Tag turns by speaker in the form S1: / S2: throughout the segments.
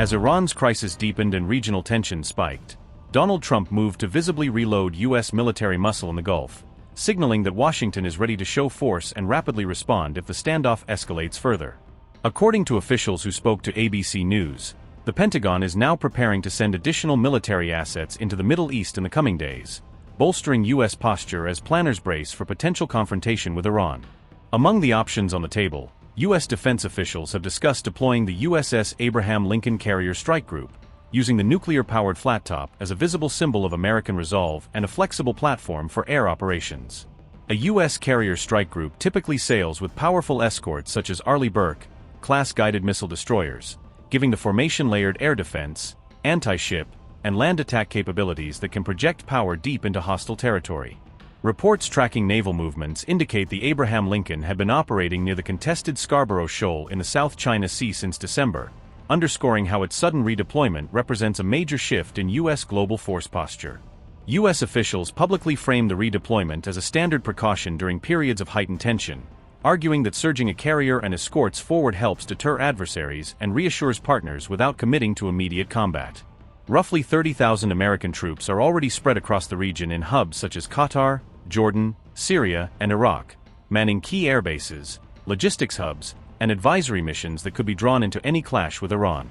S1: As Iran's crisis deepened and regional tensions spiked, Donald Trump moved to visibly reload U.S. military muscle in the Gulf, signaling that Washington is ready to show force and rapidly respond if the standoff escalates further. According to officials who spoke to ABC News, the Pentagon is now preparing to send additional military assets into the Middle East in the coming days, bolstering U.S. posture as planners brace for potential confrontation with Iran. Among the options on the table, U.S. defense officials have discussed deploying the USS Abraham Lincoln Carrier Strike Group, using the nuclear-powered flat top as a visible symbol of American resolve and a flexible platform for air operations. A U.S. carrier strike group typically sails with powerful escorts such as Arleigh Burke-class guided missile destroyers, giving the formation layered air defense, anti-ship, and land attack capabilities that can project power deep into hostile territory. Reports tracking naval movements indicate the Abraham Lincoln had been operating near the contested Scarborough Shoal in the South China Sea since December, underscoring how its sudden redeployment represents a major shift in U.S. global force posture. U.S. officials publicly framed the redeployment as a standard precaution during periods of heightened tension, arguing that surging a carrier and escorts forward helps deter adversaries and reassures partners without committing to immediate combat. Roughly 30,000 American troops are already spread across the region in hubs such as Qatar, Jordan, Syria, and Iraq, manning key air bases, logistics hubs, and advisory missions that could be drawn into any clash with Iran.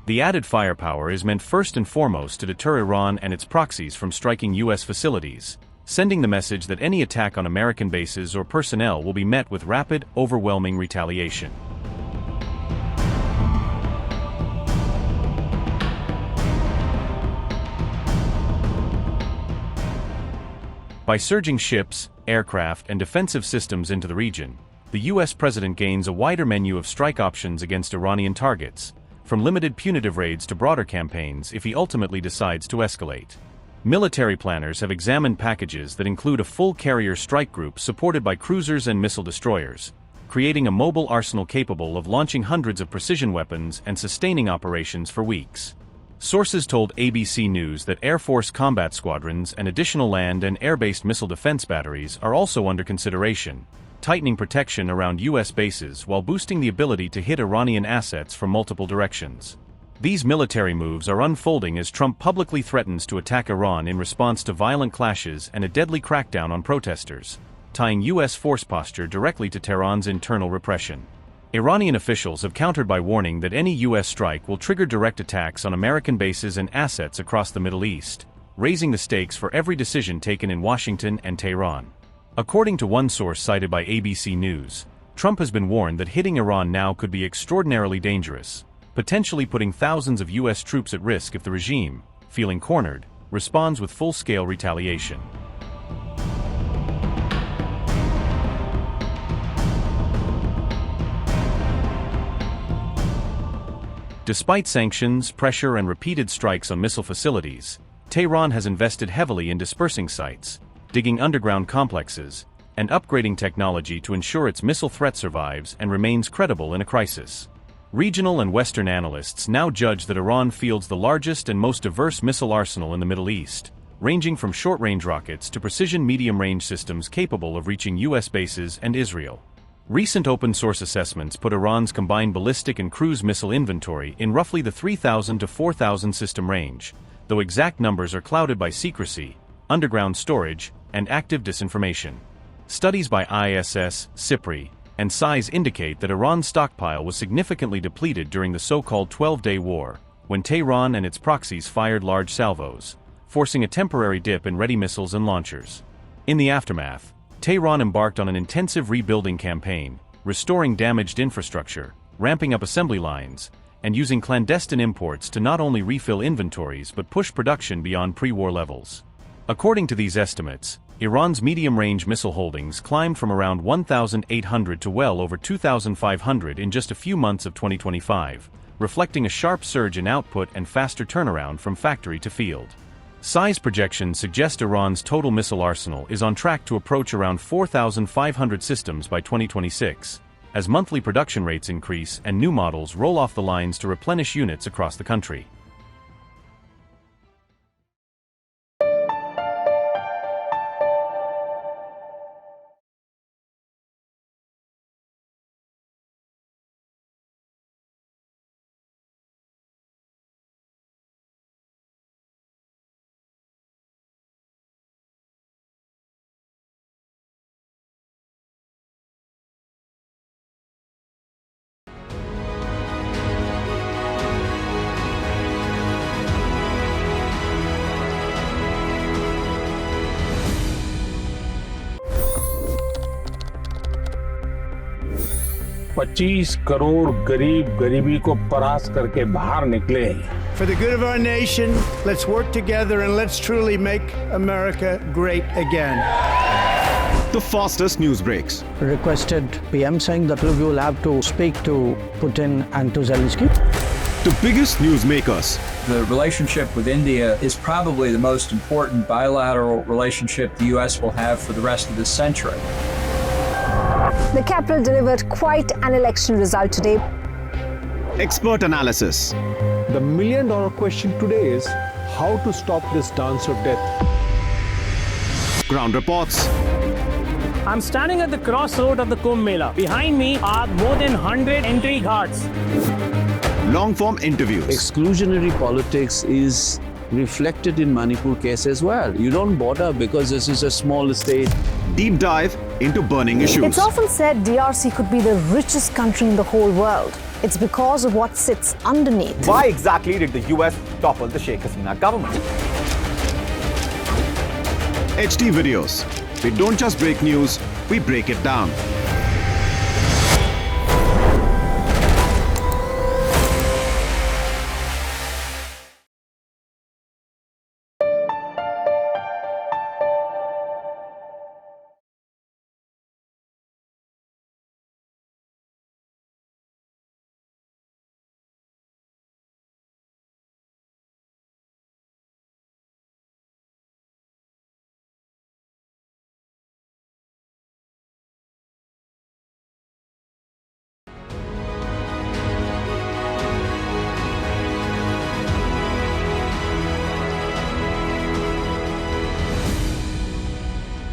S1: The added firepower is meant first and foremost to deter Iran and its proxies from striking U.S. facilities, sending the message that any attack on American bases or personnel will be met with rapid, overwhelming retaliation. By surging ships, aircraft, and defensive systems into the region, the U.S. president gains a wider menu of strike options against Iranian targets, from limited punitive raids to broader campaigns if he ultimately decides to escalate. Military planners have examined packages that include a full carrier strike group supported by cruisers and missile destroyers, creating a mobile arsenal capable of launching hundreds of precision weapons and sustaining operations for weeks. Sources told ABC News that Air Force combat squadrons and additional land and air-based missile defense batteries are also under consideration, tightening protection around U.S. bases while boosting the ability to hit Iranian assets from multiple directions. These military moves are unfolding as Trump publicly threatens to attack Iran in response to violent clashes and a deadly crackdown on protesters, tying U.S. force posture directly to Tehran's internal repression. Iranian officials have countered by warning that any U.S. strike will trigger direct attacks on American bases and assets across the Middle East, raising the stakes for every decision taken in Washington and Tehran. According to one source cited by ABC News, Trump has been warned that hitting Iran now could be extraordinarily dangerous, potentially putting thousands of U.S. troops at risk if the regime, feeling cornered, responds with full-scale retaliation. Despite sanctions, pressure, and repeated strikes on missile facilities, Tehran has invested heavily in dispersing sites, digging underground complexes, and upgrading technology to ensure its missile threat survives and remains credible in a crisis. Regional and Western analysts now judge that Iran fields the largest and most diverse missile arsenal in the Middle East, ranging from short-range rockets to precision medium-range systems capable of reaching U.S. bases and Israel. Recent open-source assessments put Iran's combined ballistic and cruise missile inventory in roughly the 3,000 to 4,000 system range, though exact numbers are clouded by secrecy, underground storage, and active disinformation. Studies by ISS, SIPRI, and SIZE indicate that Iran's stockpile was significantly depleted during the so-called 12-day war, when Tehran and its proxies fired large salvos, forcing a temporary dip in ready missiles and launchers. In the aftermath, Tehran embarked on an intensive rebuilding campaign, restoring damaged infrastructure, ramping up assembly lines, and using clandestine imports to not only refill inventories but push production beyond pre-war levels. According to these estimates, Iran's medium-range missile holdings climbed from around 1,800 to well over 2,500 in just a few months of 2025, reflecting a sharp surge in output and faster turnaround from factory to field. Size projections suggest Iran's total missile arsenal is on track to approach around 4,500 systems by 2026, as monthly production rates increase and new models roll off the lines to replenish units across the country.
S2: 25 crore गरीब गरीबी को परास्त करके बाहर निकले।
S3: For the good of our nation, let's work together and let's truly make America great again.
S4: The fastest news breaks.
S5: Requested PM saying that we will have to speak to Putin and to Zelensky.
S4: The biggest newsmakers.
S6: The relationship with India is probably the most important bilateral relationship the U.S. will have for the rest of this century.
S7: The capital delivered quite an election result today.
S4: Expert analysis.
S8: The million-dollar question today is how to stop this dance of death.
S4: Ground reports.
S9: I'm standing at the crossroad of the Kumbh Mela. Behind me are more than 100 entry guards.
S4: Long-form interviews.
S10: Exclusionary politics is reflected in Manipur case as well. You don't bother because this is a small state.
S4: Deep dive into burning issues.
S7: It's often said DRC could be the richest country in the whole world. It's because of what sits underneath.
S11: Why exactly did the US topple the Sheikh Hasina government?
S4: HD videos. We don't just break news, we break it down.